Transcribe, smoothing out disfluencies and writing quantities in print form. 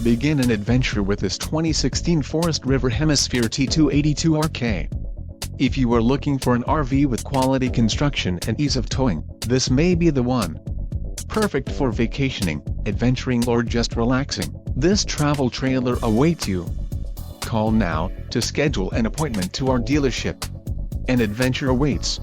Begin an adventure with this 2016 Forest River Hemisphere T282RK. If you are looking for an RV with quality construction and ease of towing, this may be the one. Perfect for vacationing, adventuring or just relaxing, this travel trailer awaits you. Call now to schedule an appointment to our dealership. An adventure awaits.